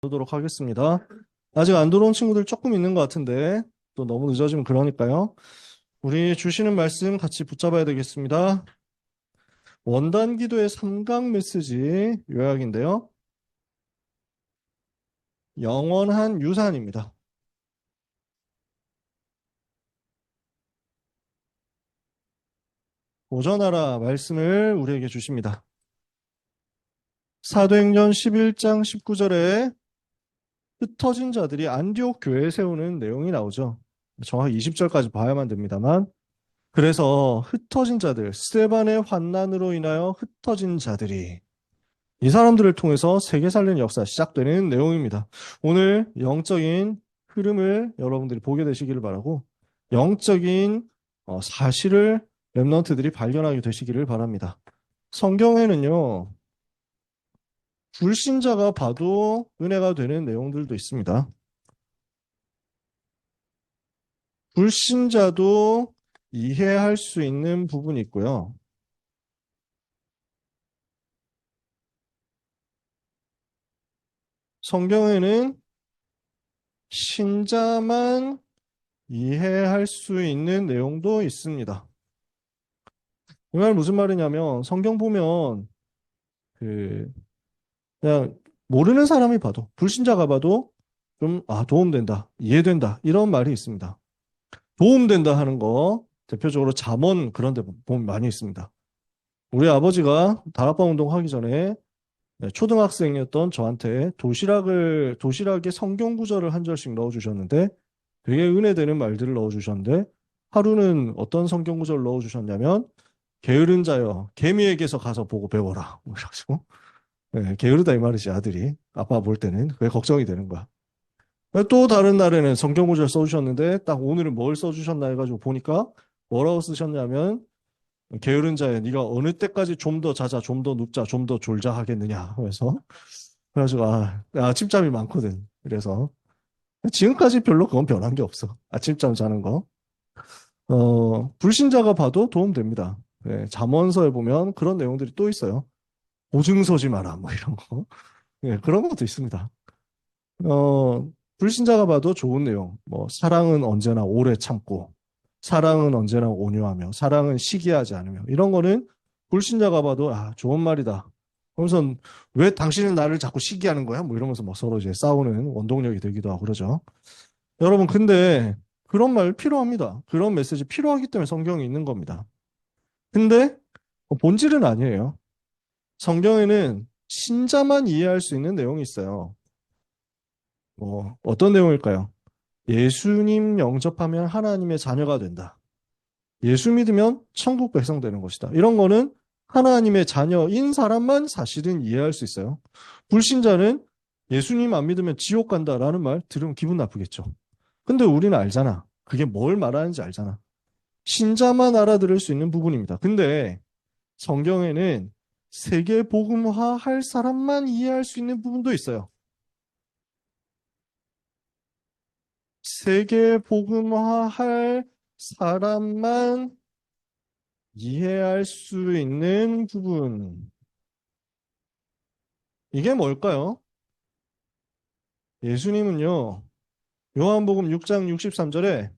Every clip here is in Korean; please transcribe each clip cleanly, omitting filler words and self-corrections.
보도록 하겠습니다. 아직 안 들어온 친구들 조금 있는 것 같은데 또 너무 늦어지면 그러니까요. 우리 주시는 말씀 같이 붙잡아야 되겠습니다. 원단 기도의 3강 메시지 요약인데요. 영원한 유산입니다. 오전하라 말씀을 우리에게 주십니다. 사도행전 11장 19절에 흩어진 자들이 안디옥 교회에 세우는 내용이 나오죠. 정확히 20절까지 봐야만 됩니다만 그래서 흩어진 자들, 스데반의 환난으로 인하여 흩어진 자들이 이 사람들을 통해서 세계 살리는 역사 시작되는 내용입니다. 오늘 영적인 흐름을 여러분들이 보게 되시기를 바라고 영적인 사실을 렘넌트들이 발견하게 되시기를 바랍니다. 성경에는요, 불신자가 봐도 은혜가 되는 내용들도 있습니다. 불신자도 이해할 수 있는 부분이 있고요. 성경에는 신자만 이해할 수 있는 내용도 있습니다. 이 말 무슨 말이냐면 성경 보면 그 그냥 모르는 사람이 봐도 불신자가 봐도 좀 도움된다, 이해된다 이런 말이 있습니다. 도움된다 하는 거 대표적으로 잠언 그런 데 보면 많이 있습니다. 우리 아버지가 다락방 운동 하기 전에 초등학생이었던 저한테 도시락에 성경 구절을 한 절씩 넣어주셨는데 되게 은혜되는 말들을 넣어주셨는데 하루는 어떤 성경 구절을 넣어주셨냐면 게으른 자여 개미에게서 가서 보고 배워라 뭐 이러시고 게으르다 이 말이지 아들이 아빠 볼 때는 그게 걱정이 되는 거야. 또 다른 날에는 성경 구절 써주셨는데 딱 오늘은 뭘 써주셨나 해가지고 보니까 뭐라고 쓰셨냐면 게으른 자여 네가 어느 때까지 좀 더 자자 좀 더 눕자 좀 더 졸자 하겠느냐 하면서 그래가지고 아침잠이 많거든. 그래서 지금까지 별로 그건 변한 게 없어. 아침잠 자는 거. 불신자가 봐도 도움됩니다. 잠언서에 보면 그런 내용들이 또 있어요. 오증 서지 마라, 뭐 이런 거. 그런 것도 있습니다. 불신자가 봐도 좋은 내용. 뭐, 사랑은 언제나 오래 참고, 사랑은 언제나 온유하며, 사랑은 시기하지 않으며, 이런 거는 불신자가 봐도, 좋은 말이다. 그러면서, 왜 당신은 나를 자꾸 시기하는 거야? 뭐 이러면서 뭐 서로 이제 싸우는 원동력이 되기도 하고 그러죠. 여러분, 근데 그런 말 필요합니다. 그런 메시지 필요하기 때문에 성경이 있는 겁니다. 근데 본질은 아니에요. 성경에는 신자만 이해할 수 있는 내용이 있어요. 어떤 내용일까요? 예수님 영접하면 하나님의 자녀가 된다. 예수 믿으면 천국 백성 되는 것이다. 이런 거는 하나님의 자녀인 사람만 사실은 이해할 수 있어요. 불신자는 예수님 안 믿으면 지옥 간다라는 말 들으면 기분 나쁘겠죠. 근데 우리는 알잖아. 그게 뭘 말하는지 알잖아. 신자만 알아들을 수 있는 부분입니다. 근데 성경에는 세계 복음화 할 사람만 이해할 수 있는 부분도 있어요. 세계 복음화 할 사람만 이해할 수 있는 부분. 이게 뭘까요? 예수님은요, 요한복음 6장 63절에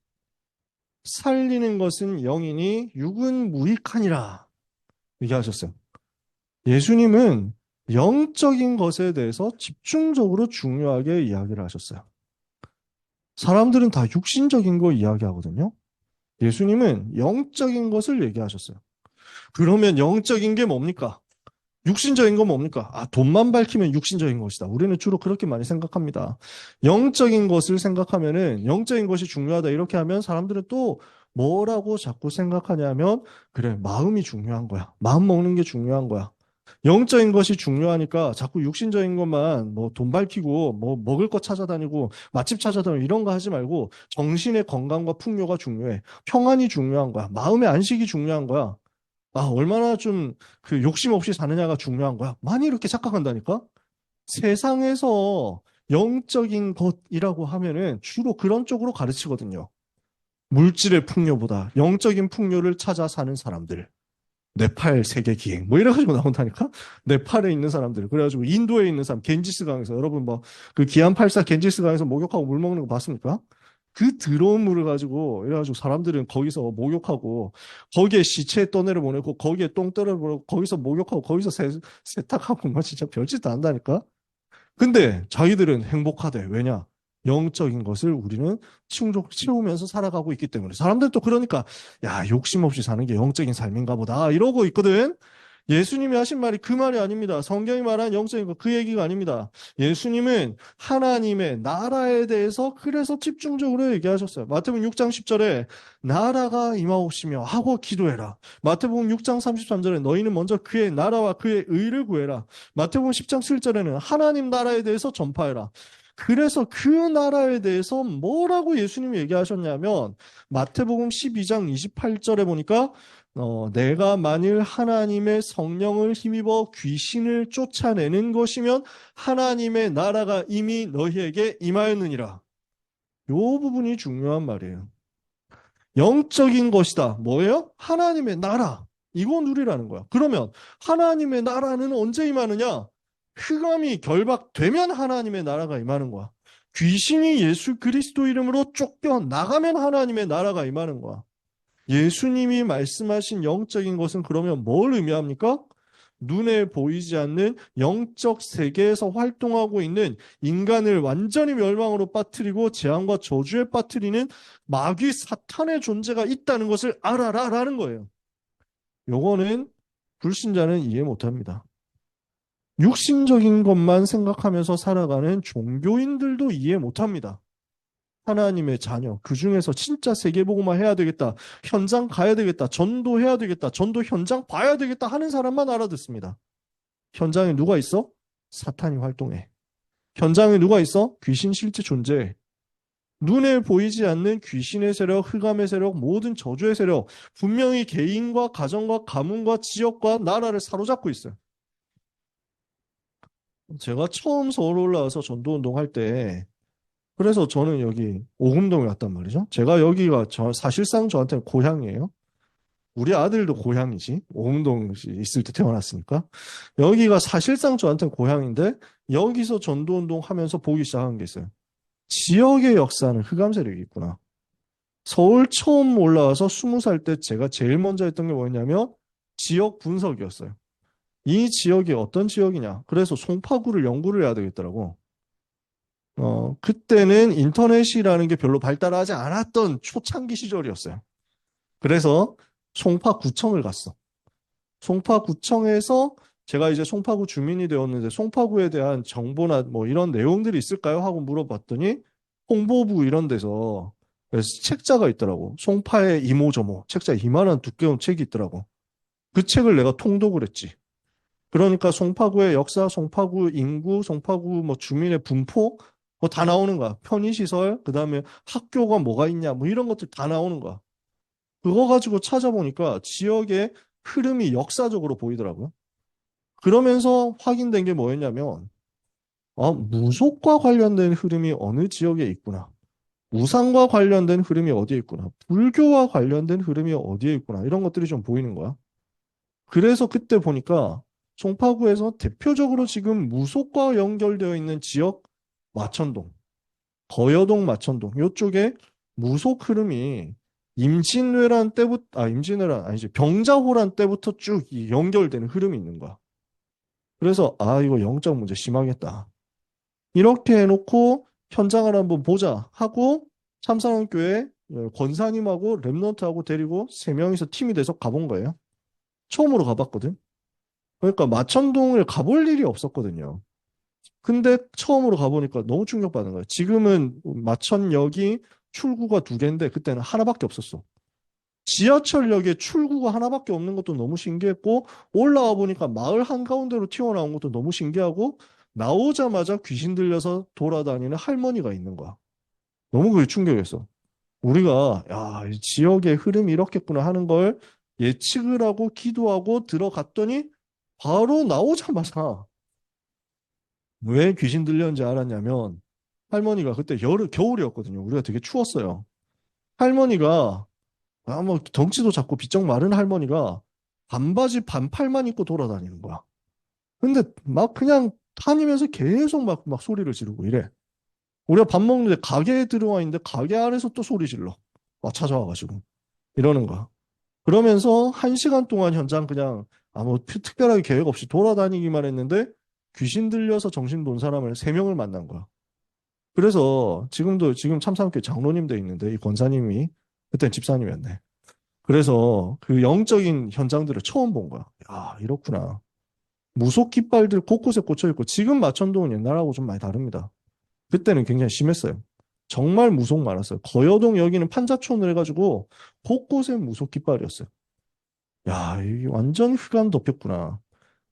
살리는 것은 영이니 육은 무익하니라. 얘기하셨어요. 예수님은 영적인 것에 대해서 집중적으로 중요하게 이야기를 하셨어요. 사람들은 다 육신적인 거 이야기하거든요. 예수님은 영적인 것을 얘기하셨어요. 그러면 영적인 게 뭡니까? 육신적인 건 뭡니까? 돈만 밝히면 육신적인 것이다. 우리는 주로 그렇게 많이 생각합니다. 영적인 것을 생각하면은 영적인 것이 중요하다. 이렇게 하면 사람들은 또 뭐라고 자꾸 생각하냐면 그래, 마음이 중요한 거야. 마음 먹는 게 중요한 거야. 영적인 것이 중요하니까 자꾸 육신적인 것만 뭐 돈 밝히고 뭐 먹을 거 찾아다니고 맛집 찾아다니고 이런 거 하지 말고 정신의 건강과 풍요가 중요해. 평안이 중요한 거야. 마음의 안식이 중요한 거야. 얼마나 좀 그 욕심 없이 사느냐가 중요한 거야. 많이 이렇게 착각한다니까? 세상에서 영적인 것이라고 하면은 주로 그런 쪽으로 가르치거든요. 물질의 풍요보다 영적인 풍요를 찾아 사는 사람들. 네팔 세계 기행 뭐 이래가지고 나온다니까. 네팔에 있는 사람들, 그래가지고 인도에 있는 사람 겐지스 강에서, 여러분 뭐 그 기안 84 겐지스 강에서 목욕하고 물 먹는 거 봤습니까? 그 더러운 물을 가지고 이래가지고 사람들은 거기서 목욕하고, 거기에 시체 떠내려 보내고, 거기에 똥 떨어 보내고, 거기서 목욕하고, 거기서 세탁하고 막 진짜 별짓 다 한다니까. 근데 자기들은 행복하대. 왜냐? 영적인 것을 우리는 채우면서 살아가고 있기 때문에. 사람들도 그러니까, 야, 욕심 없이 사는 게 영적인 삶인가 보다, 이러고 있거든. 예수님이 하신 말이 그 말이 아닙니다. 성경이 말한 영적인 것, 그 얘기가 아닙니다. 예수님은 하나님의 나라에 대해서 그래서 집중적으로 얘기하셨어요. 마태복음 6장 10절에 나라가 임하옵시며 하고 기도해라. 마태복음 6장 33절에 너희는 먼저 그의 나라와 그의 의를 구해라. 마태복음 10장 7절에는 하나님 나라에 대해서 전파해라. 그래서 그 나라에 대해서 뭐라고 예수님이 얘기하셨냐면, 마태복음 12장 28절에 보니까 내가 만일 하나님의 성령을 힘입어 귀신을 쫓아내는 것이면 하나님의 나라가 이미 너희에게 임하였느니라. 요 부분이 중요한 말이에요. 영적인 것이다. 뭐예요? 하나님의 나라. 이거 누리라는 거야. 그러면 하나님의 나라는 언제 임하느냐? 흑암이 결박되면 하나님의 나라가 임하는 거야. 귀신이 예수 그리스도 이름으로 쫓겨나가면 하나님의 나라가 임하는 거야. 예수님이 말씀하신 영적인 것은 그러면 뭘 의미합니까? 눈에 보이지 않는 영적 세계에서 활동하고 있는 인간을 완전히 멸망으로 빠뜨리고 재앙과 저주에 빠뜨리는 마귀 사탄의 존재가 있다는 것을 알아라라는 거예요. 요거는 불신자는 이해 못합니다. 육신적인 것만 생각하면서 살아가는 종교인들도 이해 못합니다. 하나님의 자녀, 그 중에서 진짜 세계복음화 해야 되겠다, 현장 가야 되겠다, 전도해야 되겠다, 전도 현장 봐야 되겠다 하는 사람만 알아듣습니다. 현장에 누가 있어? 사탄이 활동해. 현장에 누가 있어? 귀신 실제 존재해. 눈에 보이지 않는 귀신의 세력, 흑암의 세력, 모든 저주의 세력, 분명히 개인과 가정과 가문과 지역과 나라를 사로잡고 있어요. 제가 처음 서울 올라와서 전도운동 할 때, 그래서 저는 여기 오금동에 왔단 말이죠. 제가 여기가 사실상 저한테는 고향이에요. 우리 아들도 고향이지. 오금동 있을 때 태어났으니까. 여기가 사실상 저한테는 고향인데, 여기서 전도운동 하면서 보기 시작한 게 있어요. 지역의 역사는 흑암 세력이 있구나. 서울 처음 올라와서 20살 때 제가 제일 먼저 했던 게 뭐였냐면 지역 분석이었어요. 이 지역이 어떤 지역이냐. 그래서 송파구를 연구를 해야 되겠더라고. 그때는 인터넷이라는 게 별로 발달하지 않았던 초창기 시절이었어요. 그래서 송파구청을 갔어. 송파구청에서 제가 이제 송파구 주민이 되었는데 송파구에 대한 정보나 뭐 이런 내용들이 있을까요? 하고 물어봤더니 홍보부 이런 데서 그래서 책자가 있더라고. 송파의 이모저모. 책자 이만한 두꺼운 책이 있더라고. 그 책을 내가 통독을 했지. 그러니까 송파구의 역사, 송파구 인구, 송파구 뭐 주민의 분포 뭐 다 나오는 거야. 편의시설, 그다음에 학교가 뭐가 있냐, 뭐 이런 것들 다 나오는 거야. 그거 가지고 찾아보니까 지역의 흐름이 역사적으로 보이더라고요. 그러면서 확인된 게 뭐였냐면, 무속과 관련된 흐름이 어느 지역에 있구나. 우상과 관련된 흐름이 어디에 있구나. 불교와 관련된 흐름이 어디에 있구나. 이런 것들이 좀 보이는 거야. 그래서 그때 보니까 송파구에서 대표적으로 지금 무속과 연결되어 있는 지역, 마천동, 거여동 마천동, 이쪽에 무속 흐름이 임진왜란 때부터, 임진왜란, 아니지, 병자호란 때부터 쭉 연결되는 흐름이 있는 거야. 그래서, 이거 영적 문제 심하겠다. 이렇게 해놓고 현장을 한번 보자 하고 참사랑교회 권사님하고 랩런트하고 데리고 세 명이서 팀이 돼서 가본 거예요. 처음으로 가봤거든. 그러니까 마천동을 가볼 일이 없었거든요. 근데 처음으로 가보니까 너무 충격받은 거예요. 지금은 마천역이 출구가 두 개인데 그때는 하나밖에 없었어. 지하철역에 출구가 하나밖에 없는 것도 너무 신기했고, 올라와 보니까 마을 한가운데로 튀어나온 것도 너무 신기하고, 나오자마자 귀신 들려서 돌아다니는 할머니가 있는 거야. 너무 그게 충격이었어. 우리가 야, 이 지역의 흐름이 이렇겠구나 하는 걸 예측을 하고 기도하고 들어갔더니 바로 나오자마자 왜 귀신 들렸는지 알았냐면, 할머니가 그때 겨울이었거든요. 우리가 되게 추웠어요. 할머니가 뭐 덩치도 작고 비쩍 마른 할머니가 반바지 반팔만 입고 돌아다니는 거야. 근데 막 그냥 다니면서 계속 막 소리를 지르고 이래. 우리가 밥 먹는데 가게에 들어와 있는데 가게 안에서 또 소리 질러. 막 찾아와가지고. 이러는 거야. 그러면서 한 시간 동안 현장 그냥 아무 특별하게 계획 없이 돌아다니기만 했는데 귀신 들려서 정신 돈 사람을 세 명을 만난 거야. 그래서 지금 참사학교 장로님 돼 있는데 이 권사님이 그땐 집사님이었네. 그래서 그 영적인 현장들을 처음 본 거야. 야, 이렇구나. 무속 깃발들 곳곳에 꽂혀 있고 지금 마천동은 옛날하고 좀 많이 다릅니다. 그때는 굉장히 심했어요. 정말 무속 많았어요. 거여동 여기는 판자촌을 해가지고 곳곳에 무속 깃발이었어요. 야, 이게 완전 흑암 덮였구나.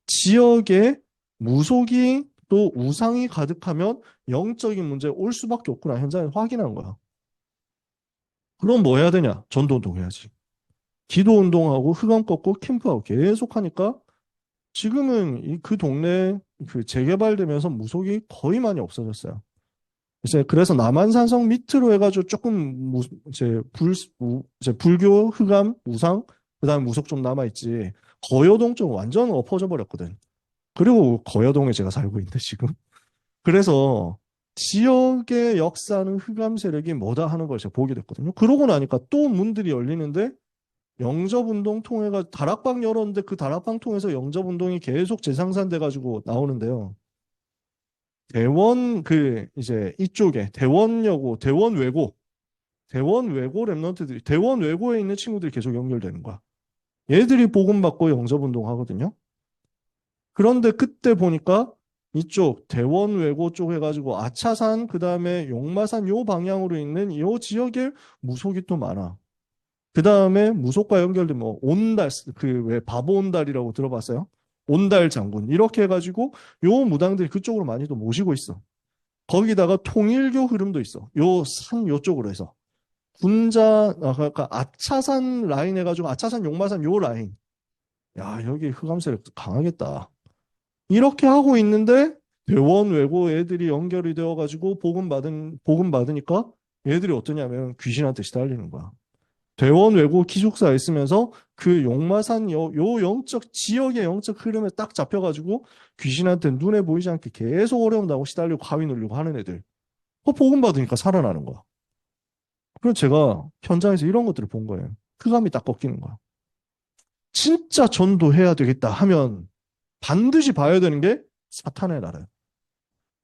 지역에 무속이 또 우상이 가득하면 영적인 문제 올 수밖에 없구나. 현장에 확인한 거야. 그럼 뭐 해야 되냐? 전도운동 해야지. 기도운동하고 흑암 꺾고 캠프하고 계속 하니까 지금은 그 동네 그 재개발되면서 무속이 거의 많이 없어졌어요. 이제 그래서 남한산성 밑으로 해가지고 조금 이제 불교 흑암 우상 그다음에 무속 좀 남아있지. 거여동 쪽 완전 엎어져 버렸거든. 그리고 거여동에 제가 살고 있는데 지금. 그래서 지역의 역사는 흑암 세력이 뭐다 하는 걸 제가 보게 됐거든요. 그러고 나니까 또 문들이 열리는데 영접운동 통해가 다락방 열었는데 그 다락방 통해서 영접운동이 계속 재생산돼 가지고 나오는데요. 대원 그 이제 이쪽에 대원여고, 대원외고 랩런트들이 대원외고에 있는 친구들이 계속 연결되는 거야. 얘들이 복음받고 영접운동 하거든요. 그런데 그때 보니까 이쪽 대원외고 쪽 해가지고 아차산 그다음에 용마산 요 방향으로 있는 요 지역에 무속이 또 많아. 그다음에 무속과 연결된 뭐 온달 그 왜 바보 온달이라고 들어봤어요? 온달 장군 이렇게 해가지고 요 무당들이 그쪽으로 많이 또 모시고 있어. 거기다가 통일교 흐름도 있어. 요 산 요쪽으로 해서 그러니까 아차산 라인 해가지고 아차산 용마산 요 라인. 야 여기 흑암세력 강하겠다. 이렇게 하고 있는데 대원 외고 애들이 연결이 되어가지고 복음 받으니까 애들이 어떠냐면 귀신한테 시달리는 거야. 대원 외고 기숙사에 있으면서 그 용마산 요 영적 지역의 영적 흐름에 딱 잡혀가지고 귀신한테 눈에 보이지 않게 계속 어려움 당하고 시달리고 가위 눌리고 하는 애들. 복음 받으니까 살아나는 거야. 그래서 제가 현장에서 이런 것들을 본 거예요. 흑암이 딱 꺾이는 거야. 진짜 전도해야 되겠다 하면 반드시 봐야 되는 게 사탄의 나라예요.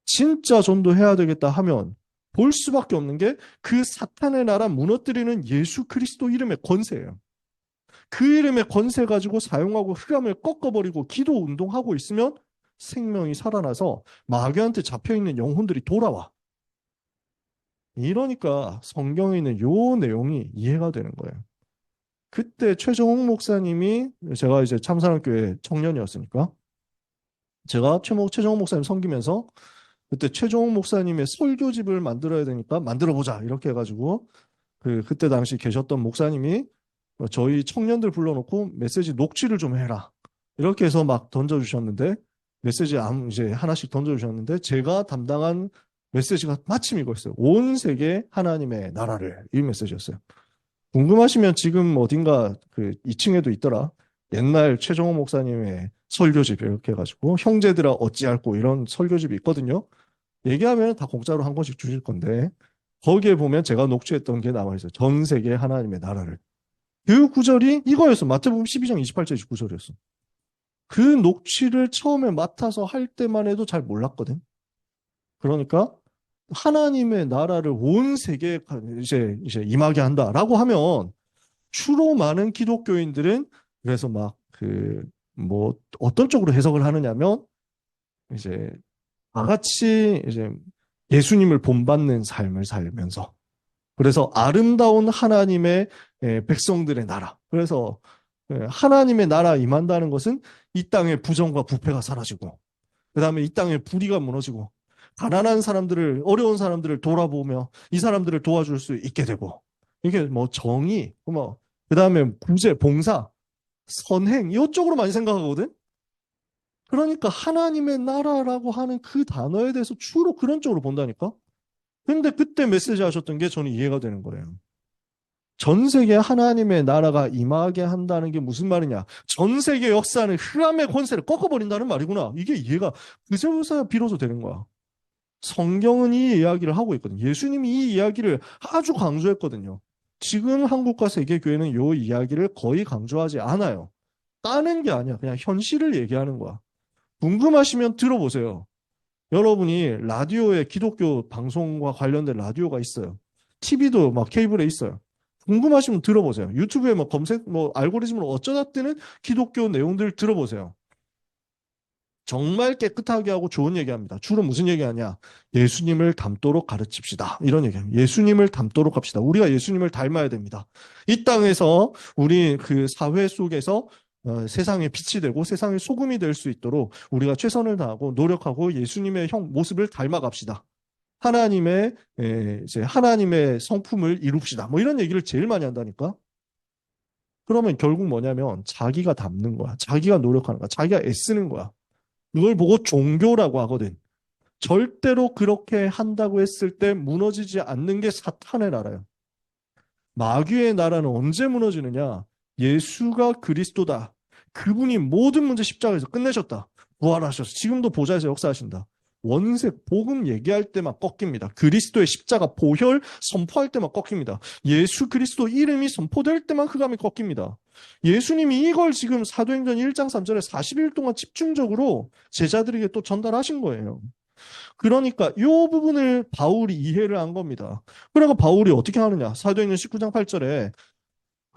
진짜 전도해야 되겠다 하면 볼 수밖에 없는 게 그 사탄의 나라 무너뜨리는 예수 그리스도 이름의 권세예요. 그 이름의 권세 가지고 사용하고 흑암을 꺾어버리고 기도 운동하고 있으면 생명이 살아나서 마귀한테 잡혀있는 영혼들이 돌아와. 이러니까 성경에 있는 요 내용이 이해가 되는 거예요. 그때 최정옥 목사님이 제가 이제 참사랑교회 청년이었으니까 제가 최정옥 목사님 섬기면서 그때 최종욱 목사님의 설교집을 만들어야 되니까 만들어보자 이렇게 해가지고 그때 당시 계셨던 목사님이 저희 청년들 불러놓고 메시지 녹취를 좀 해라 이렇게 해서 막 던져주셨는데 메시지 이제 하나씩 던져주셨는데 제가 담당한 메시지가 마침 이거였어요. 온 세계 하나님의 나라를 이 메시지였어요. 궁금하시면 지금 어딘가 그 2층에도 있더라. 옛날 최종호 목사님의 설교집 이렇게 해가지고 형제들아 어찌할꼬 이런 설교집이 있거든요. 얘기하면 다 공짜로 한 권씩 주실 건데 거기에 보면 제가 녹취했던 게 나와 있어요. 전 세계 하나님의 나라를. 그 구절이 이거였어. 마태복음 12장 28절 29절이었어. 그 녹취를 처음에 맡아서 할 때만 해도 잘 몰랐거든. 그러니까 하나님의 나라를 온 세계에 이제 임하게 한다라고 하면 주로 많은 기독교인들은 그래서 막 뭐 어떤 쪽으로 해석을 하느냐면 이제 다 같이 이제 예수님을 본받는 삶을 살면서 그래서 아름다운 하나님의 백성들의 나라. 그래서 하나님의 나라 임한다는 것은 이 땅의 부정과 부패가 사라지고 그다음에 이 땅의 불의가 무너지고 가난한 사람들을 어려운 사람들을 돌아보며 이 사람들을 도와줄 수 있게 되고 이게 뭐 정의 뭐 그다음에 구제 봉사 선행 이쪽으로 많이 생각하거든. 그러니까 하나님의 나라라고 하는 그 단어에 대해서 주로 그런 쪽으로 본다니까. 근데 그때 메시지 하셨던 게 저는 이해가 되는 거예요. 전 세계 하나님의 나라가 임하게 한다는 게 무슨 말이냐? 전 세계 역사는 흑암의 권세를 꺾어버린다는 말이구나. 이게 이해가 그제서야 비로소 되는 거야. 성경은 이 이야기를 하고 있거든요. 예수님이 이 이야기를 아주 강조했거든요. 지금 한국과 세계교회는 이 이야기를 거의 강조하지 않아요. 따는 게 아니야. 그냥 현실을 얘기하는 거야. 궁금하시면 들어보세요. 여러분이 라디오에 기독교 방송과 관련된 라디오가 있어요. TV도 막 케이블에 있어요. 궁금하시면 들어보세요. 유튜브에 뭐 검색, 뭐 알고리즘으로 어쩌다 뜨는 기독교 내용들 들어보세요. 정말 깨끗하게 하고 좋은 얘기합니다. 주로 무슨 얘기하냐? 예수님을 닮도록 가르칩시다. 이런 얘기합니다. 예수님을 닮도록 합시다. 우리가 예수님을 닮아야 됩니다. 이 땅에서 우리 그 사회 속에서 세상의 빛이 되고 세상의 소금이 될 수 있도록 우리가 최선을 다하고 노력하고 예수님의 모습을 닮아갑시다. 이제 하나님의 성품을 이룹시다. 뭐 이런 얘기를 제일 많이 한다니까. 그러면 결국 뭐냐면 자기가 닮는 거야. 자기가 노력하는 거야. 자기가 애쓰는 거야. 그걸 보고 종교라고 하거든. 절대로 그렇게 한다고 했을 때 무너지지 않는 게 사탄의 나라예요. 마귀의 나라는 언제 무너지느냐? 예수가 그리스도다. 그분이 모든 문제 십자가에서 끝내셨다. 부활하셔서 지금도 보좌에서 역사하신다. 원색 복음 얘기할 때만 꺾입니다. 그리스도의 십자가 보혈 선포할 때만 꺾입니다. 예수 그리스도 이름이 선포될 때만 흑암이 꺾입니다. 예수님이 이걸 지금 사도행전 1장 3절에 40일 동안 집중적으로 제자들에게 또 전달하신 거예요. 그러니까 이 부분을 바울이 이해를 한 겁니다. 그러니까 바울이 어떻게 하느냐? 사도행전 19장 8절에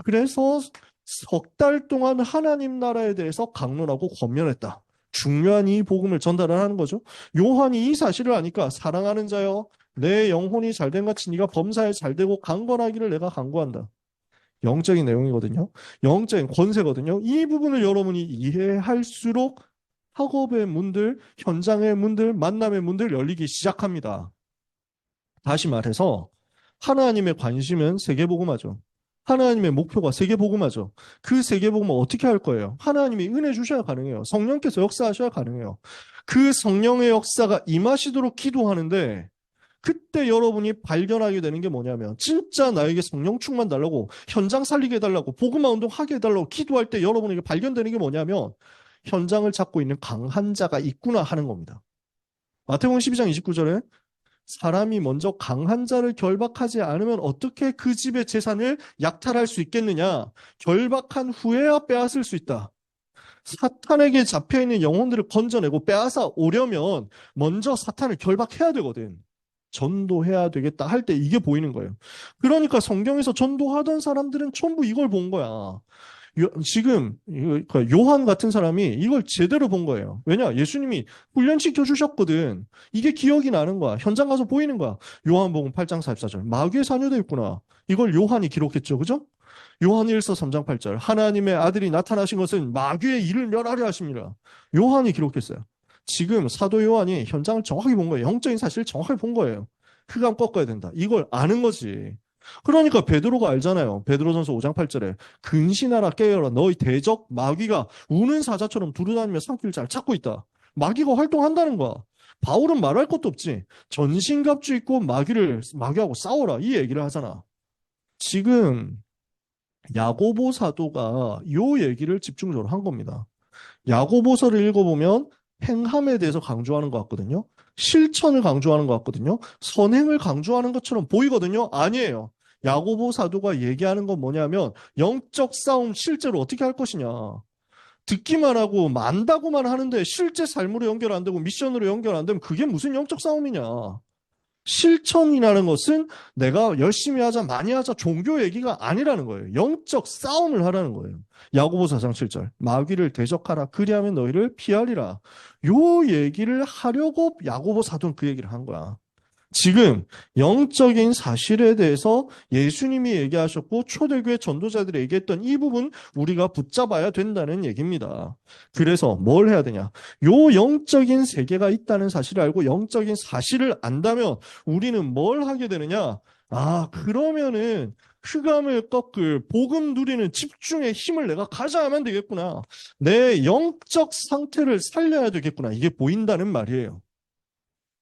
그래서 석 달 동안 하나님 나라에 대해서 강론하고 권면했다. 중요한 이 복음을 전달을 하는 거죠. 요한이 이 사실을 아니까 사랑하는 자여 내 영혼이 잘된 같이 네가 범사에 잘되고 강건하기를 내가 간구한다. 영적인 내용이거든요. 영적인 권세거든요. 이 부분을 여러분이 이해할수록 학업의 문들, 현장의 문들, 만남의 문들 열리기 시작합니다. 다시 말해서 하나님의 관심은 세계복음화죠. 하나님의 목표가 세계복음화죠. 그 세계복음을 어떻게 할 거예요? 하나님이 은혜 주셔야 가능해요. 성령께서 역사하셔야 가능해요. 그 성령의 역사가 임하시도록 기도하는데 그때 여러분이 발견하게 되는 게 뭐냐면 진짜 나에게 성령 충만 달라고 현장 살리게 해달라고 복음화 운동하게 해달라고 기도할 때 여러분에게 발견되는 게 뭐냐면 현장을 찾고 있는 강한 자가 있구나 하는 겁니다. 마태복음 12장 29절에 사람이 먼저 강한 자를 결박하지 않으면 어떻게 그 집의 재산을 약탈할 수 있겠느냐? 결박한 후에야 빼앗을 수 있다. 사탄에게 잡혀있는 영혼들을 건져내고 빼앗아 오려면 먼저 사탄을 결박해야 되거든. 전도해야 되겠다 할 때 이게 보이는 거예요. 그러니까 성경에서 전도하던 사람들은 전부 이걸 본 거야. 지금 요한 같은 사람이 이걸 제대로 본 거예요. 왜냐? 예수님이 훈련시켜 주셨거든. 이게 기억이 나는 거야. 현장 가서 보이는 거야. 요한복음 8장 44절. 마귀의 자녀도 있구나. 이걸 요한이 기록했죠. 그죠? 요한 1서 3장 8절. 하나님의 아들이 나타나신 것은 마귀의 일을 멸하려 하십니다. 요한이 기록했어요. 지금 사도 요한이 현장을 정확히 본 거예요. 영적인 사실을 정확히 본 거예요. 흑암 꺾어야 된다. 이걸 아는 거지. 그러니까 베드로가 알잖아요. 베드로전서 5장 8절에 근신하라 깨어라 너희 대적 마귀가 우는 사자처럼 두루다니며 삼킬 자를 찾고 있다. 마귀가 활동한다는 거야. 바울은 말할 것도 없지. 전신갑주 입고 마귀하고 싸워라 이 얘기를 하잖아. 지금 야고보 사도가 이 얘기를 집중적으로 한 겁니다. 야고보서를 읽어보면 행함에 대해서 강조하는 것 같거든요. 실천을 강조하는 것 같거든요. 선행을 강조하는 것처럼 보이거든요. 아니에요. 야고보 사도가 얘기하는 건 뭐냐면 영적 싸움 실제로 어떻게 할 것이냐. 듣기만 하고 만다고만 하는데 실제 삶으로 연결 안 되고 미션으로 연결 안 되면 그게 무슨 영적 싸움이냐. 실천이라는 것은 내가 열심히 하자 많이 하자 종교 얘기가 아니라는 거예요. 영적 싸움을 하라는 거예요. 야고보서 4장 7절 마귀를 대적하라 그리하면 너희를 피하리라. 요 얘기를 하려고 야고보 사도는 그 얘기를 한 거야. 지금 영적인 사실에 대해서 예수님이 얘기하셨고 초대교회 전도자들이 얘기했던 이 부분 우리가 붙잡아야 된다는 얘기입니다. 그래서 뭘 해야 되냐? 요 영적인 세계가 있다는 사실을 알고 영적인 사실을 안다면 우리는 뭘 하게 되느냐? 그러면은 흑암을 꺾을 복음 누리는 집중의 힘을 내가 가져야만 되겠구나. 내 영적 상태를 살려야 되겠구나. 이게 보인다는 말이에요.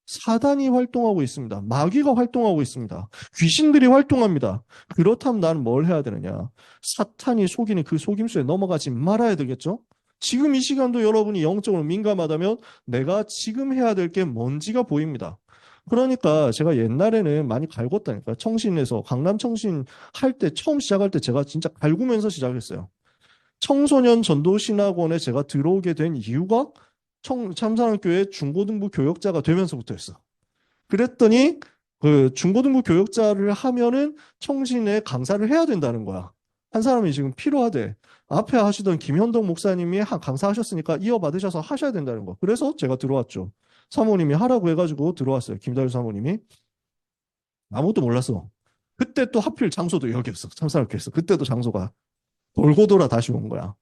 사단이 활동하고 있습니다. 마귀가 활동하고 있습니다. 귀신들이 활동합니다. 그렇다면 나는 뭘 해야 되느냐? 사탄이 속이는 그 속임수에 넘어가지 말아야 되겠죠? 지금 이 시간도 여러분이 영적으로 민감하다면 내가 지금 해야 될 게 뭔지가 보입니다. 그러니까 제가 옛날에는 많이 갈궜다니까. 청신에서 강남 청신 할 때 처음 시작할 때 제가 진짜 갈구면서 시작했어요. 청소년 전도신학원에 제가 들어오게 된 이유가 참사랑교회 중고등부 교역자가 되면서부터였어. 그랬더니 그 중고등부 교역자를 하면은 청신에 강사를 해야 된다는 거야. 한 사람이 지금 필요하대. 앞에 하시던 김현덕 목사님이 강사하셨으니까 이어받으셔서 하셔야 된다는 거. 그래서 제가 들어왔죠. 사모님이 하라고 해가지고 들어왔어요. 김다율 사모님이. 아무것도 몰랐어. 그때 또 하필 장소도 여기였어. 참사랑교회에서. 그때도 장소가 돌고 돌아 다시 온 거야.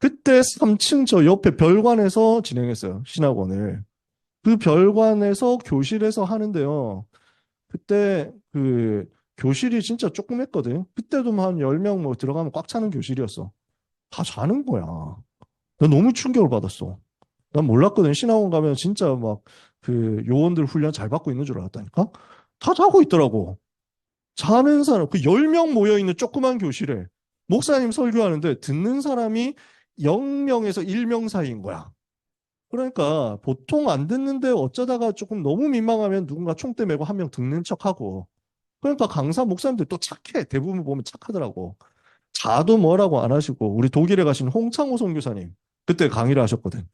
그때 3층 저 옆에 별관에서 진행했어요. 신학원을. 그 별관에서 교실에서 하는데요. 그때 그 교실이 진짜 조그맸거든. 그때도 한 10명 뭐 들어가면 꽉 차는 교실이었어. 다 자는 거야. 나 너무 충격을 받았어. 난 몰랐거든. 신학원 가면 진짜 막 그 요원들 훈련 잘 받고 있는 줄 알았다니까? 다 자고 있더라고. 자는 사람, 그 10명 모여있는 조그만 교실에 목사님 설교하는데 듣는 사람이 0명에서 1명 사이인 거야. 그러니까 보통 안 듣는데 어쩌다가 조금 너무 민망하면 누군가 총대 메고 한 명 듣는 척하고. 그러니까 강사 목사님들 또 착해. 대부분 보면 착하더라고. 자도 뭐라고 안 하시고 우리 독일에 가신 홍창호 선교사님 그때 강의를 하셨거든.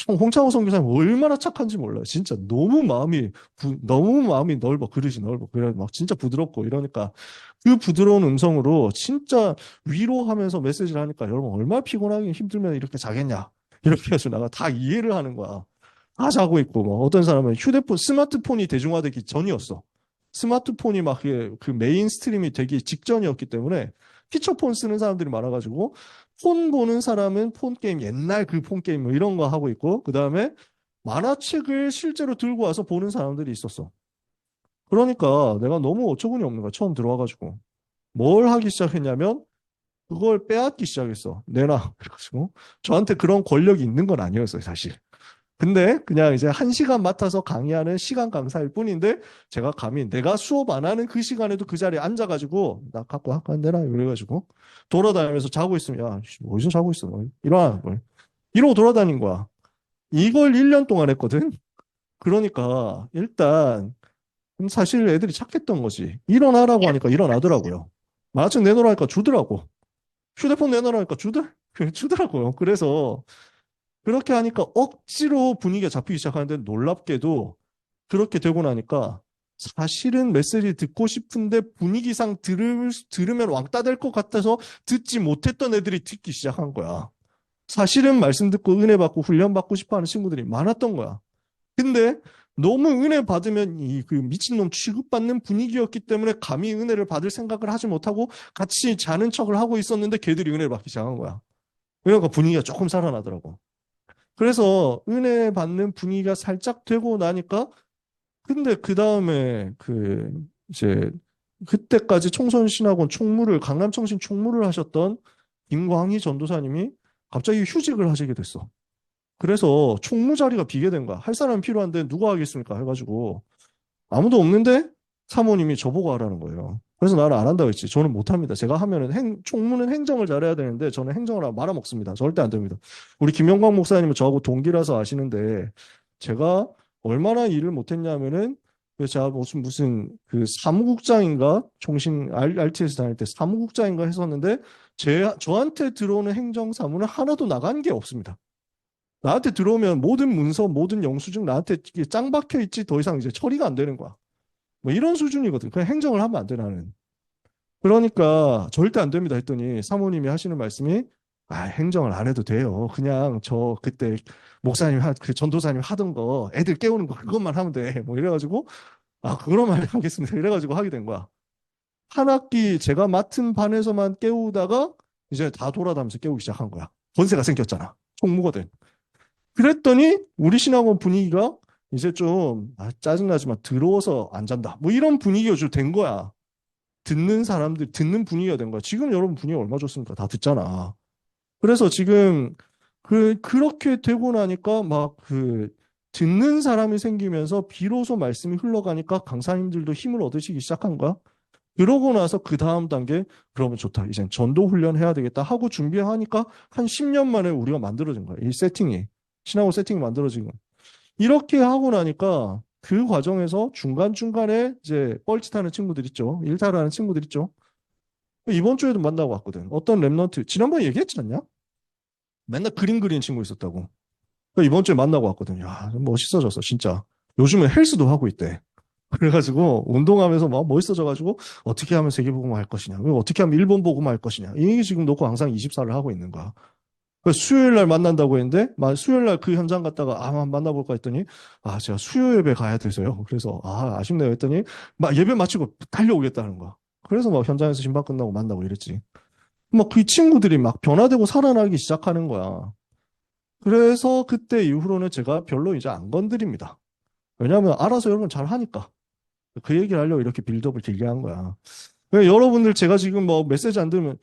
홍창호 선교사님 얼마나 착한지 몰라요. 진짜 너무 마음이 넓어. 그릇이 넓어. 그래 막 진짜 부드럽고 이러니까 그 부드러운 음성으로 진짜 위로하면서 메시지를 하니까 여러분 얼마나 피곤하게 힘들면 이렇게 자겠냐. 이렇게 해서 내가 다 이해를 하는 거야. 다 자고 있고 뭐 어떤 사람은 휴대폰 스마트폰이 대중화되기 전이었어. 스마트폰이 막 그 메인스트림이 되기 직전이었기 때문에 피처폰 쓰는 사람들이 많아가지고 폰 보는 사람은 폰 게임 옛날 그 폰 게임 뭐 이런 거 하고 있고 그 다음에 만화책을 실제로 들고 와서 보는 사람들이 있었어. 그러니까 내가 너무 어처구니 없는 거야. 처음 들어와가지고 뭘 하기 시작했냐면 그걸 빼앗기 시작했어. 내놔. 그래가지고 저한테 그런 권력이 있는 건 아니었어요, 사실. 근데 그냥 이제 1시간 맡아서 강의하는 시간 강사일 뿐인데 제가 감히 내가 수업 안 하는 그 시간에도 그 자리에 앉아가지고 나 갖고 학교 안 되나 이래가지고 돌아다니면서 자고 있으면 야 어디서 자고 있어 뭐. 일어나 뭐. 이러고 돌아다닌 거야. 이걸 1년 동안 했거든. 그러니까 일단 사실 애들이 착했던 거지. 일어나라고 하니까 일어나더라고요. 만화책 내놓으라니까 주더라고. 휴대폰 내놓으라니까 주더라고요. 그래서 그렇게 하니까 억지로 분위기가 잡히기 시작하는데 놀랍게도 그렇게 되고 나니까 사실은 메시지 듣고 싶은데 분위기상 들으면 왕따 될 것 같아서 듣지 못했던 애들이 듣기 시작한 거야. 사실은 말씀 듣고 은혜 받고 훈련 받고 싶어 하는 친구들이 많았던 거야. 근데 너무 은혜 받으면 이 그 미친놈 취급받는 분위기였기 때문에 감히 은혜를 받을 생각을 하지 못하고 같이 자는 척을 하고 있었는데 걔들이 은혜를 받기 시작한 거야. 그러니까 분위기가 조금 살아나더라고. 그래서 은혜 받는 분위기가 살짝 되고 나니까 근데 그 다음에 그 이제 그때까지 청소년신학원 총무를 강남청신 총무를 하셨던 김광희 전도사님이 갑자기 휴직을 하시게 됐어. 그래서 총무 자리가 비게 된 거야. 할 사람이 필요한데 누가 하겠습니까? 해가지고 아무도 없는데 사모님이 저보고 하라는 거예요. 그래서 나는 안 한다고 했지. 저는 못합니다. 제가 하면은 총무는 행정을 잘해야 되는데 저는 행정을 말아먹습니다. 절대 안 됩니다. 우리 김영광 목사님은 저하고 동기라서 아시는데 제가 얼마나 일을 못했냐면은 제가 무슨 그 사무국장인가 총신 RT에서 다닐 때 사무국장인가 했었는데 저한테 들어오는 행정사무는 하나도 나간 게 없습니다. 나한테 들어오면 모든 문서, 모든 영수증 나한테 짱 박혀 있지 더 이상 이제 처리가 안 되는 거야. 뭐 이런 수준이거든. 그냥 행정을 하면 안 돼, 나는. 그러니까 절대 안 됩니다 했더니 사모님이 하시는 말씀이 행정을 안 해도 돼요. 그냥 저 그때 목사님, 그 전도사님 하던 거 애들 깨우는 거 그것만 하면 돼. 뭐 이래가지고 그러면 하겠습니다. 이래가지고 하게 된 거야. 한 학기 제가 맡은 반에서만 깨우다가 이제 다 돌아다니면서 깨우기 시작한 거야. 권세가 생겼잖아. 총무거든. 그랬더니 우리 신학원 분위기가 이제 좀 짜증나지만 들어와서 안 잔다. 뭐 이런 분위기가 좀 된 거야. 듣는 사람들, 듣는 분위기가 된 거야. 지금 여러분 분위기 얼마 좋습니까? 다 듣잖아. 그래서 지금 그렇게 되고 나니까 막 듣는 사람이 생기면서 비로소 말씀이 흘러가니까 강사님들도 힘을 얻으시기 시작한 거야. 그러고 나서 그 다음 단계, 그러면 좋다. 이젠 전도 훈련 해야 되겠다 하고 준비하니까 한 10년 만에 우리가 만들어진 거야. 이 세팅이. 신앙고 세팅이 만들어진 거야. 이렇게 하고 나니까 그 과정에서 중간중간에 이제 뻘짓하는 친구들 있죠. 일탈하는 친구들 있죠. 이번 주에도 만나고 왔거든. 어떤 랩런트, 지난번에 얘기했지 않냐? 맨날 그림 그리는 친구 있었다고. 이번 주에 만나고 왔거든. 야, 멋있어졌어, 진짜. 요즘에 헬스도 하고 있대. 그래가지고 운동하면서 막 멋있어져가지고 어떻게 하면 세계복음화 할 것이냐, 어떻게 하면 일본 복음화 할 것이냐, 이게 지금 놓고 항상 24를 하고 있는 거야. 그래서 수요일 날 만난다고 했는데 수요일 날 그 현장 갔다가 한번 만나볼까 했더니 제가 수요 예배 가야 돼서요. 그래서 아쉽네요 했더니 막 예배 마치고 달려오겠다는 거야. 그래서 막 현장에서 신방 끝나고 만나고 이랬지. 막 그 친구들이 막 변화되고 살아나기 시작하는 거야. 그래서 그때 이후로는 제가 별로 이제 안 건드립니다. 왜냐하면 알아서 여러분 잘 하니까. 그 얘기를 하려고 이렇게 빌드업을 길게 한 거야. 여러분들 제가 지금 뭐 메시지 안 들으면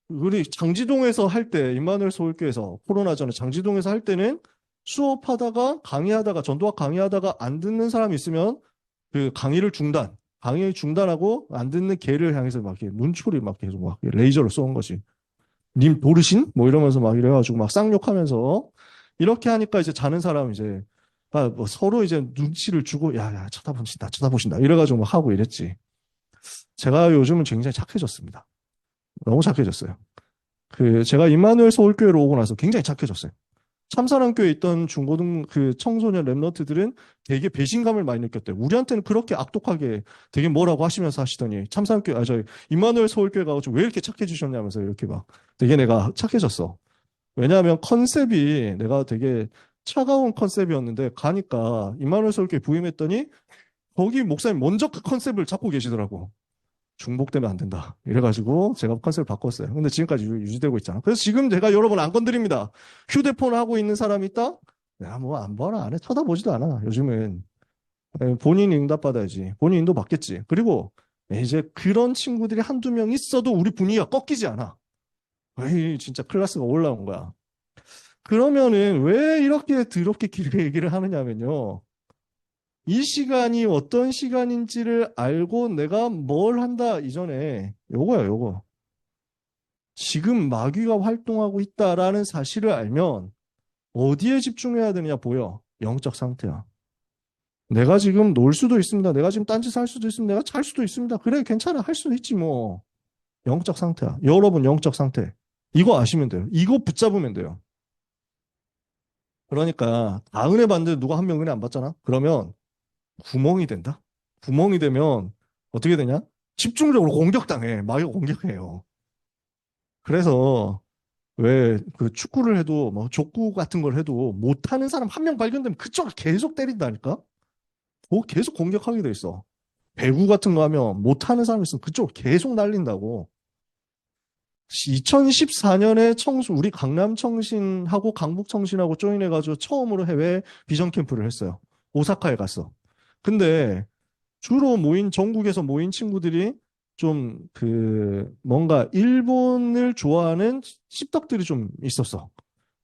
우리 장지동에서 할 때, 임마누엘 서울교회에서 코로나 전에 장지동에서 할 때는 수업하다가 강의하다가 전도학 강의하다가 안 듣는 사람이 있으면 그 강의 중단하고 안 듣는 걔를 향해서 막 이렇게 눈초리 막 계속 막 레이저로 쏘는 거지. 님 도르신? 뭐 이러면서 막 이래가지고 막 쌍욕하면서 이렇게 하니까 이제 자는 사람 이제 뭐 서로 이제 눈치를 주고 야 쳐다보신다 이래가지고 막 하고 이랬지. 제가 요즘은 굉장히 착해졌습니다. 너무 착해졌어요. 제가 임마누엘 서울교회로 오고 나서 굉장히 착해졌어요. 참사랑교회에 있던 그 청소년 랩런트들은 되게 배신감을 많이 느꼈대요. 우리한테는 그렇게 악독하게 되게 뭐라고 하시면서 하시더니 참사랑교회, 저희 임마누엘 서울교회 가서 왜 이렇게 착해지셨냐면서 이렇게 막 되게 내가 착해졌어. 왜냐하면 컨셉이 내가 되게 차가운 컨셉이었는데 가니까 임마누엘 서울교회 부임했더니 거기 목사님 먼저 그 컨셉을 잡고 계시더라고. 중복되면 안 된다. 이래가지고 제가 컨셉을 바꿨어요. 근데 지금까지 유지되고 있잖아. 그래서 지금 제가 여러분 안 건드립니다. 휴대폰 하고 있는 사람이 있다? 야, 뭐 안 봐라. 안 해. 쳐다보지도 않아. 요즘은. 본인이 응답받아야지. 본인 인도 받겠지. 그리고 이제 그런 친구들이 한두 명 있어도 우리 분위기가 꺾이지 않아. 에이, 진짜 클래스가 올라온 거야. 그러면은 왜 이렇게 더럽게 길게 얘기를 하느냐면요. 이 시간이 어떤 시간인지를 알고 내가 뭘 한다 이전에 요거야, 요거. 지금 마귀가 활동하고 있다라는 사실을 알면 어디에 집중해야 되느냐 보여. 영적 상태야. 내가 지금 놀 수도 있습니다. 내가 지금 딴짓 할 수도 있습니다. 내가 잘 수도 있습니다. 그래, 괜찮아. 할 수도 있지 뭐. 영적 상태야. 여러분 영적 상태. 이거 아시면 돼요. 이거 붙잡으면 돼요. 그러니까 다 은혜 받는데 누가 한 명 은혜 안 받잖아? 그러면 구멍이 된다? 구멍이 되면 어떻게 되냐? 집중적으로 공격당해. 마귀가 공격해요. 그래서 왜 그 축구를 해도 뭐 족구 같은 걸 해도 못하는 사람 한 명 발견되면 그쪽을 계속 때린다니까? 계속 공격하게 돼 있어. 배구 같은 거 하면 못하는 사람 있으면 그쪽을 계속 날린다고. 2014년에 우리 강남청신하고 강북청신하고 조인해가지고 처음으로 해외 비전 캠프를 했어요. 오사카에 갔어. 근데 주로 전국에서 모인 친구들이 좀 뭔가 일본을 좋아하는 씹덕들이 좀 있었어.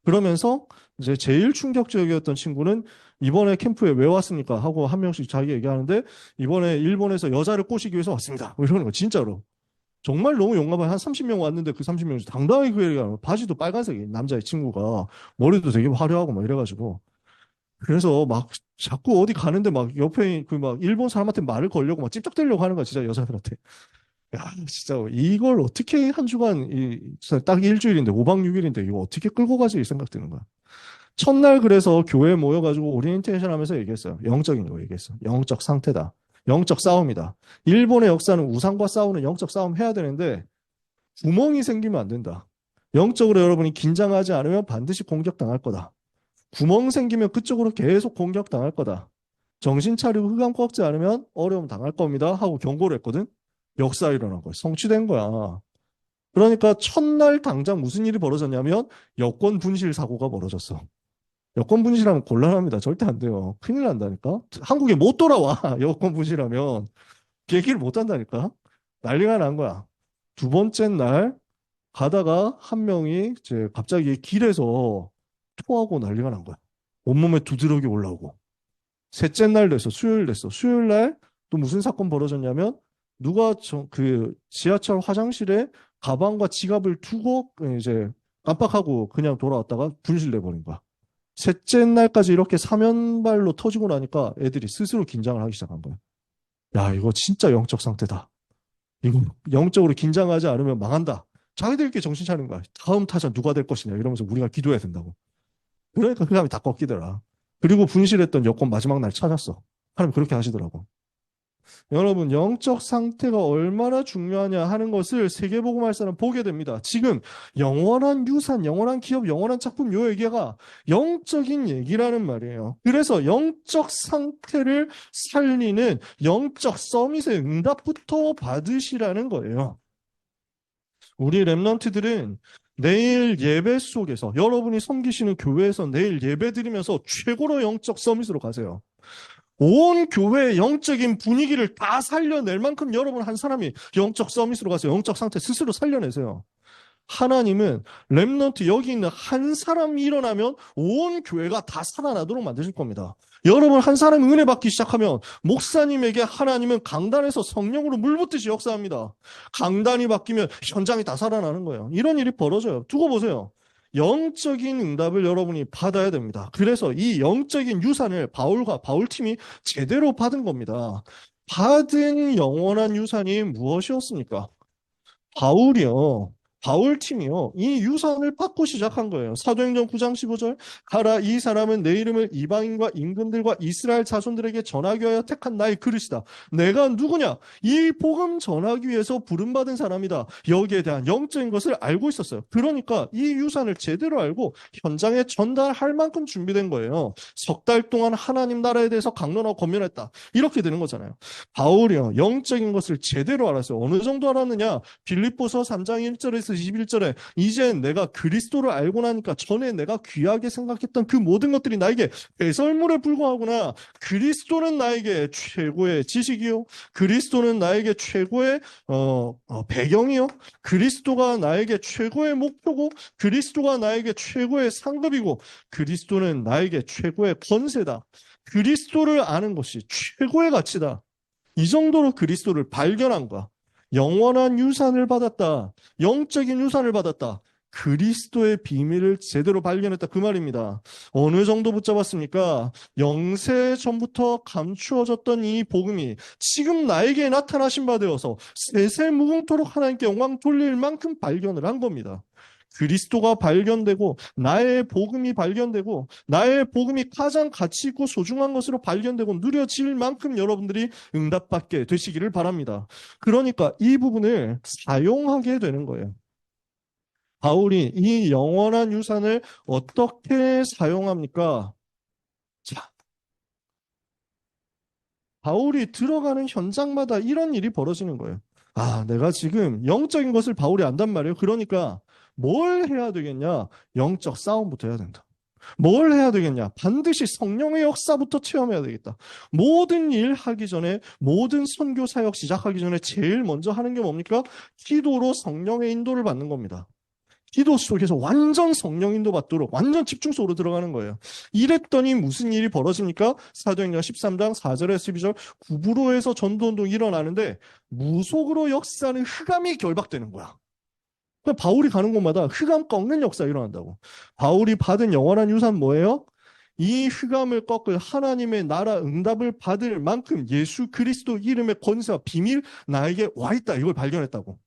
그러면서 이제 제일 충격적이었던 친구는 이번에 캠프에 왜 왔습니까? 하고 한 명씩 자기 얘기하는데 이번에 일본에서 여자를 꼬시기 위해서 왔습니다. 뭐 이러는 거 진짜로. 정말 너무 용감한 한 30명 왔는데 그 30명 중 당당하게 그 얘기하는 거. 바지도 빨간색이 남자의 친구가 머리도 되게 화려하고 막 이래가지고 그래서 막 자꾸 어디 가는데 막 옆에 그 막 일본 사람한테 말을 걸려고 막 찝쩍대려고 하는 거야 진짜 여자들한테. 야 진짜 이걸 어떻게 한 주간 딱 일주일인데 5박 6일인데 이거 어떻게 끌고 가지 이 생각 드는 거야. 첫날 그래서 교회에 모여가지고 오리엔테이션 하면서 얘기했어요. 영적인 거 얘기했어. 영적 상태다. 영적 싸움이다. 일본의 역사는 우상과 싸우는 영적 싸움 해야 되는데 구멍이 생기면 안 된다. 영적으로 여러분이 긴장하지 않으면 반드시 공격당할 거다. 구멍 생기면 그쪽으로 계속 공격당할 거다. 정신 차리고 흑암 꺾지 않으면 어려움 당할 겁니다. 하고 경고를 했거든. 역사 일어난 거야. 성취된 거야. 그러니까 첫날 당장 무슨 일이 벌어졌냐면 여권 분실 사고가 벌어졌어. 여권 분실하면 곤란합니다. 절대 안 돼요. 큰일 난다니까. 한국에 못 돌아와. 여권 분실하면 비행기를 못 한다니까. 난리가 난 거야. 두 번째 날 가다가 한 명이 이제 갑자기 길에서 토하고 난리가 난 거야. 온몸에 두드러기 올라오고. 셋째 날 됐어. 수요일 됐어. 수요일 날 또 무슨 사건 벌어졌냐면 누가 그 지하철 화장실에 가방과 지갑을 두고 이제 깜빡하고 그냥 돌아왔다가 분실돼 버린 거야. 셋째 날까지 이렇게 사면발로 터지고 나니까 애들이 스스로 긴장을 하기 시작한 거야. 야, 이거 진짜 영적 상태다. 이거 영적으로 긴장하지 않으면 망한다. 자기들끼리 정신 차린 거야. 다음 타자 누가 될 것이냐 이러면서 우리가 기도해야 된다고. 그러니까 그 다음에 다 꺾이더라. 그리고 분실했던 여권 마지막 날 찾았어. 하나님 그렇게 하시더라고. 여러분, 영적 상태가 얼마나 중요하냐 하는 것을 세계복음할사는 보게 됩니다. 지금 영원한 유산, 영원한 기업, 영원한 작품 요 얘기가 영적인 얘기라는 말이에요. 그래서 영적 상태를 살리는 영적 서밋의 응답부터 받으시라는 거예요. 우리 랩런트들은 내일 예배 속에서 여러분이 섬기시는 교회에서 내일 예배 드리면서 최고로 영적 서밋으로 가세요. 온 교회의 영적인 분위기를 다 살려낼 만큼 여러분 한 사람이 영적 서밋으로 가서 영적 상태 스스로 살려내세요. 하나님은 렘넌트 여기 있는 한 사람이 일어나면 온 교회가 다 살아나도록 만드실 겁니다. 여러분 한 사람이 은혜 받기 시작하면 목사님에게 하나님은 강단에서 성령으로 물 붓듯이 역사합니다. 강단이 바뀌면 현장이 다 살아나는 거예요. 이런 일이 벌어져요. 두고 보세요. 영적인 응답을 여러분이 받아야 됩니다. 그래서 이 영적인 유산을 바울과 바울팀이 제대로 받은 겁니다. 받은 영원한 유산이 무엇이었습니까? 바울이요. 바울팀이요. 이 유산을 받고 시작한 거예요. 사도행전 9장 15절. 가라, 이 사람은 내 이름을 이방인과 임금들과 이스라엘 자손들에게 전하기 위하여 택한 나의 그릇이다. 내가 누구냐? 이 복음 전하기 위해서 부름받은 사람이다. 여기에 대한 영적인 것을 알고 있었어요. 그러니까 이 유산을 제대로 알고 현장에 전달할 만큼 준비된 거예요. 석 달 동안 하나님 나라에 대해서 강론하고 권면했다. 이렇게 되는 거잖아요. 바울이요. 영적인 것을 제대로 알았어요. 어느 정도 알았느냐? 빌립보서 3장 1절에서 21절에 이제 내가 그리스도를 알고 나니까 전에 내가 귀하게 생각했던 그 모든 것들이 나에게 배설물에 불과하구나. 그리스도는 나에게 최고의 지식이요. 그리스도는 나에게 최고의 배경이요. 그리스도가 나에게 최고의 목표고 그리스도가 나에게 최고의 상급이고 그리스도는 나에게 최고의 권세다. 그리스도를 아는 것이 최고의 가치다. 이 정도로 그리스도를 발견한 거야. 영원한 유산을 받았다. 영적인 유산을 받았다. 그리스도의 비밀을 제대로 발견했다. 그 말입니다. 어느 정도 붙잡았습니까? 영세 전부터 감추어졌던 이 복음이 지금 나에게 나타나신 바 되어서 세세 무궁토록 하나님께 영광 돌릴 만큼 발견을 한 겁니다. 그리스도가 발견되고 나의 복음이 발견되고 나의 복음이 가장 가치 있고 소중한 것으로 발견되고 누려질 만큼 여러분들이 응답받게 되시기를 바랍니다. 그러니까 이 부분을 사용하게 되는 거예요. 바울이 이 영원한 유산을 어떻게 사용합니까? 자, 바울이 들어가는 현장마다 이런 일이 벌어지는 거예요. 아, 내가 지금 영적인 것을 바울이 안단 말이에요. 그러니까 뭘 해야 되겠냐? 영적 싸움부터 해야 된다. 뭘 해야 되겠냐? 반드시 성령의 역사부터 체험해야 되겠다. 모든 일 하기 전에, 모든 선교 사역 시작하기 전에 제일 먼저 하는 게 뭡니까? 기도로 성령의 인도를 받는 겁니다. 기도 속에서 완전 성령 인도 받도록 완전 집중 속으로 들어가는 거예요. 이랬더니 무슨 일이 벌어집니까? 사도행전 13장 4절에서 12절 구부로에서 전도운동이 일어나는데 무속으로 역사는 흑암이 결박되는 거야. 바울이 가는 곳마다 흑암 꺾는 역사가 일어난다고. 바울이 받은 영원한 유산 뭐예요? 이 흑암을 꺾을 하나님의 나라 응답을 받을 만큼 예수 그리스도 이름의 권세와 비밀 나에게 와 있다. 이걸 발견했다고.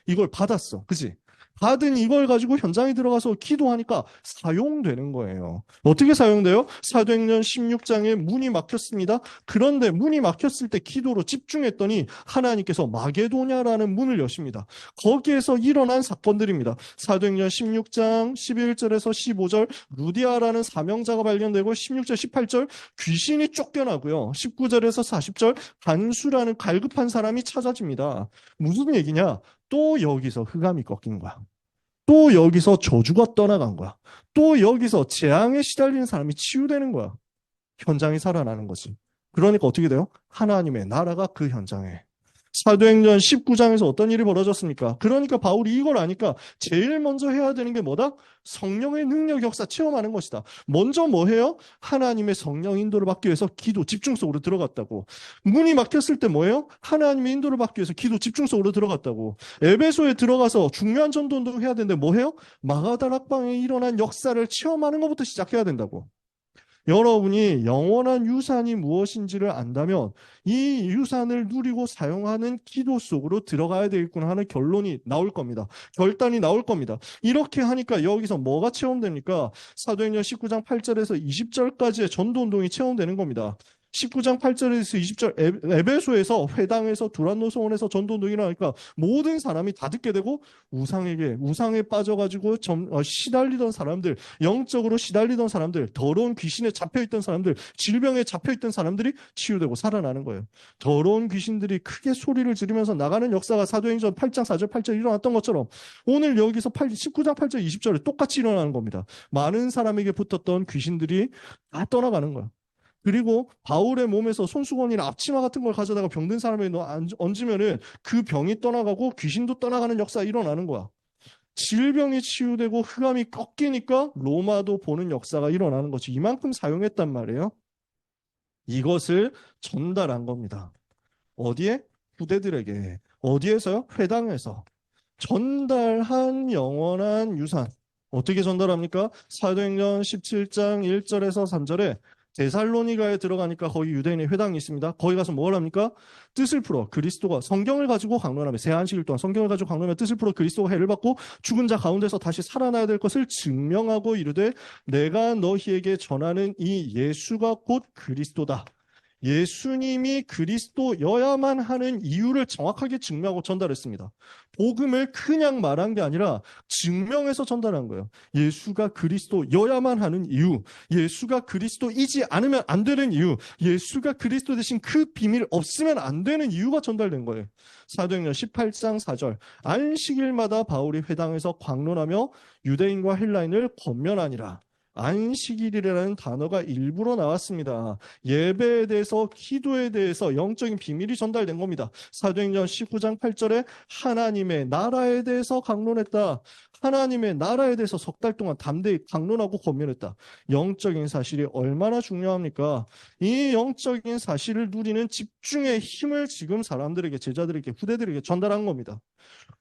이걸 받았어. 그치? 받은 이걸 가지고 현장에 들어가서 기도하니까 사용되는 거예요. 어떻게 사용돼요? 사도행전 16장에 문이 막혔습니다. 그런데 문이 막혔을 때 기도로 집중했더니 하나님께서 마게도냐라는 문을 여십니다. 거기에서 일어난 사건들입니다. 사도행전 16장 11절에서 15절 루디아라는 사명자가 발견되고 16절 18절 귀신이 쫓겨나고요. 19절에서 40절 간수라는 갈급한 사람이 찾아집니다. 무슨 얘기냐? 또 여기서 흑암이 꺾인 거야. 또 여기서 저주가 떠나간 거야. 또 여기서 재앙에 시달리는 사람이 치유되는 거야. 현장이 살아나는 거지. 그러니까 어떻게 돼요? 하나님의 나라가 그 현장에. 사도행전 19장에서 어떤 일이 벌어졌습니까? 그러니까 바울이 이걸 아니까 제일 먼저 해야 되는 게 뭐다? 성령의 능력 역사 체험하는 것이다. 먼저 뭐 해요? 하나님의 성령 인도를 받기 위해서 기도 집중 속으로 들어갔다고. 문이 막혔을 때 뭐예요? 하나님의 인도를 받기 위해서 기도 집중 속으로 들어갔다고. 에베소에 들어가서 중요한 전도 운동을 해야 되는데 뭐 해요? 마가다락방에 일어난 역사를 체험하는 것부터 시작해야 된다고. 여러분이 영원한 유산이 무엇인지를 안다면 이 유산을 누리고 사용하는 기도 속으로 들어가야 되겠구나 하는 결론이 나올 겁니다. 결단이 나올 겁니다. 이렇게 하니까 여기서 뭐가 체험됩니까? 사도행전 19장 8절에서 20절까지의 전도운동이 체험되는 겁니다. 19장 8절에서 20절 에베소에서 회당에서 두란노송원에서 전도운동이 일어나니까 모든 사람이 다 듣게 되고 우상에 빠져가지고 시달리던 사람들, 영적으로 시달리던 사람들, 더러운 귀신에 잡혀있던 사람들, 질병에 잡혀있던 사람들이 치유되고 살아나는 거예요. 더러운 귀신들이 크게 소리를 지르면서 나가는 역사가 사도행전 8장 4절 8절 일어났던 것처럼 오늘 여기서 19장 8절 20절에 똑같이 일어나는 겁니다. 많은 사람에게 붙었던 귀신들이 다 떠나가는 거예요. 그리고 바울의 몸에서 손수건이나 앞치마 같은 걸 가져다가 병든 사람에게 얹으면은 그 병이 떠나가고 귀신도 떠나가는 역사가 일어나는 거야. 질병이 치유되고 흑암이 꺾이니까 로마도 보는 역사가 일어나는 거지. 이만큼 사용했단 말이에요. 이것을 전달한 겁니다. 어디에? 후대들에게. 어디에서요? 회당에서. 전달한 영원한 유산. 어떻게 전달합니까? 사도행전 17장 1절에서 3절에 데살로니가에 들어가니까 거기 유대인의 회당이 있습니다. 거기 가서 뭘 합니까? 뜻을 풀어 그리스도가 성경을 가지고 강론하며 새 안식일 동안 성경을 가지고 강론하며 뜻을 풀어 그리스도가 해를 받고 죽은 자 가운데서 다시 살아나야 될 것을 증명하고 이르되 내가 너희에게 전하는 이 예수가 곧 그리스도다. 예수님이 그리스도여야만 하는 이유를 정확하게 증명하고 전달했습니다. 복음을 그냥 말한 게 아니라 증명해서 전달한 거예요. 예수가 그리스도여야만 하는 이유, 예수가 그리스도이지 않으면 안 되는 이유, 예수가 그리스도 대신 그 비밀 없으면 안 되는 이유가 전달된 거예요. 사도행전 18장 4절 안식일마다 바울이 회당에서 광론하며 유대인과 헬라인을 권면하니라. 안식일이라는 단어가 일부러 나왔습니다. 예배에 대해서, 기도에 대해서 영적인 비밀이 전달된 겁니다. 사도행전 19장 8절에 하나님의 나라에 대해서 강론했다. 하나님의 나라에 대해서 석 달 동안 담대히 강론하고 권면했다. 영적인 사실이 얼마나 중요합니까? 이 영적인 사실을 누리는 집중의 힘을 지금 사람들에게, 제자들에게, 후대들에게 전달한 겁니다.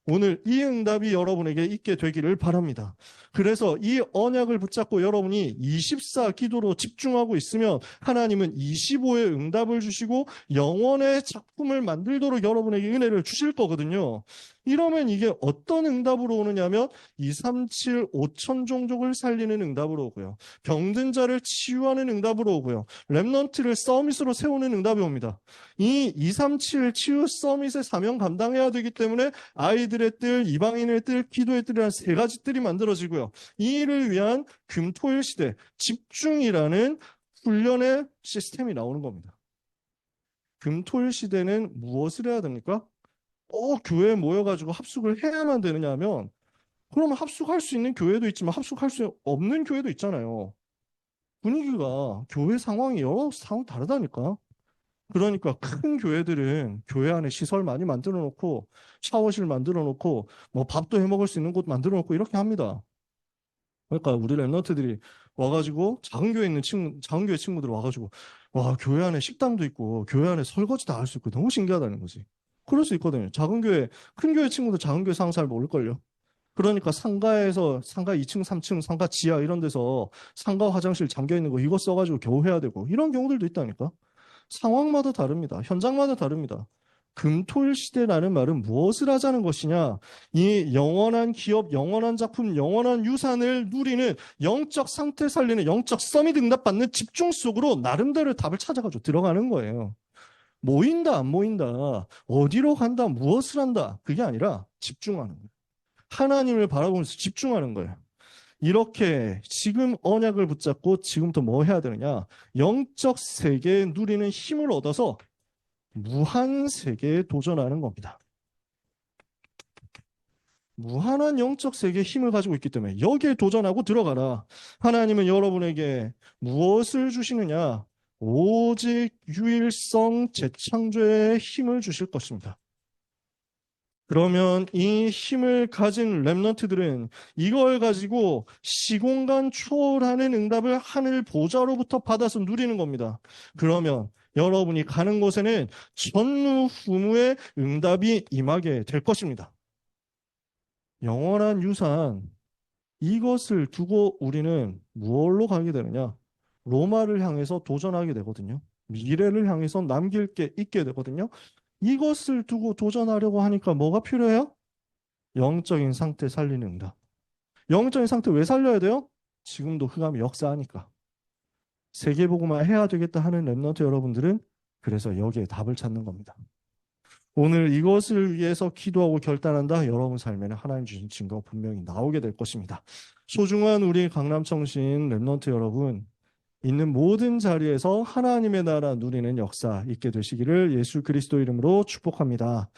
오늘 이 응답이 여러분에게 있게 되기를 바랍니다. 그래서 이 언약을 붙잡고 여러분이 24 기도로 집중하고 있으면 하나님은 25의 응답을 주시고 영원의 작품을 만들도록 여러분에게 은혜를 주실 거거든요. 이러면 이게 어떤 응답으로 오느냐면 237 5천 종족을 살리는 응답으로 오고요. 병든 자를 치유하는 응답으로 오고요. 렘넌트를 서밋으로 세우는 응답이 옵니다. 이 237 치유 서밋의 사명 감당해야 되기 때문에 아이들의 뜰, 이방인의 뜰, 기도의 뜰이라는 세 가지 뜰이 만들어지고요. 이 일을 위한 금토일 시대, 집중이라는 훈련의 시스템이 나오는 겁니다. 금토일 시대는 무엇을 해야 됩니까? 교회에 모여가지고 합숙을 해야만 되느냐 하면 그러면 합숙할 수 있는 교회도 있지만 합숙할 수 없는 교회도 있잖아요. 분위기가 교회 상황이 여러 상황 다르다니까. 그러니까 큰 교회들은 교회 안에 시설 많이 만들어 놓고 샤워실 만들어 놓고 뭐 밥도 해 먹을 수 있는 곳 만들어 놓고 이렇게 합니다. 그러니까 우리 랩런트들이 와가지고 작은 교회 친구들 와가지고 와 교회 안에 식당도 있고 교회 안에 설거지 다 할 수 있고 너무 신기하다는 거지. 그럴 수 있거든요. 큰 교회 친구들 작은 교회 상황 잘 모를걸요. 그러니까 상가 2층, 3층, 상가 지하 이런 데서 상가 화장실 잠겨 있는 거 이거 써가지고 겨우 해야 되고 이런 경우들도 있다니까. 상황마다 다릅니다. 현장마다 다릅니다. 금토일 시대라는 말은 무엇을 하자는 것이냐? 이 영원한 기업, 영원한 작품, 영원한 유산을 누리는 영적 상태 살리는 영적 서밋 응답받는 집중 속으로 나름대로 답을 찾아가지고 들어가는 거예요. 모인다, 안 모인다, 어디로 간다, 무엇을 한다. 그게 아니라 집중하는 거예요. 하나님을 바라보면서 집중하는 거예요. 이렇게 지금 언약을 붙잡고 지금부터 뭐 해야 되느냐? 영적 세계에 누리는 힘을 얻어서 무한 세계에 도전하는 겁니다. 무한한 영적 세계의 힘을 가지고 있기 때문에 여기에 도전하고 들어가라. 하나님은 여러분에게 무엇을 주시느냐? 오직 유일성 재창조의 힘을 주실 것입니다. 그러면 이 힘을 가진 렘넌트들은 이걸 가지고 시공간 초월하는 응답을 하늘 보좌로부터 받아서 누리는 겁니다. 그러면 여러분이 가는 곳에는 전무후무의 응답이 임하게 될 것입니다. 영원한 유산, 이것을 두고 우리는 무엇로 가게 되느냐? 로마를 향해서 도전하게 되거든요. 미래를 향해서 남길 게 있게 되거든요. 이것을 두고 도전하려고 하니까 뭐가 필요해요? 영적인 상태 살리는 응답. 영적인 상태 왜 살려야 돼요? 지금도 흑암이 역사하니까. 세계복음화 해야 되겠다 하는 랩런트 여러분들은 그래서 여기에 답을 찾는 겁니다. 오늘 이것을 위해서 기도하고 결단한다. 여러분 삶에는 하나님 주신 증거 분명히 나오게 될 것입니다. 소중한 우리 강남청신 랩런트 여러분, 있는 모든 자리에서 하나님의 나라 누리는 역사 있게 되시기를 예수 그리스도 이름으로 축복합니다.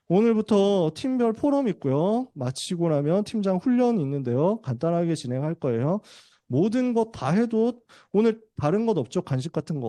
오늘부터 팀별 포럼 있고요. 마치고 나면 팀장 훈련이 있는데요. 간단하게 진행할 거예요. 모든 것 다 해도 오늘 다른 것 없죠? 간식 같은 거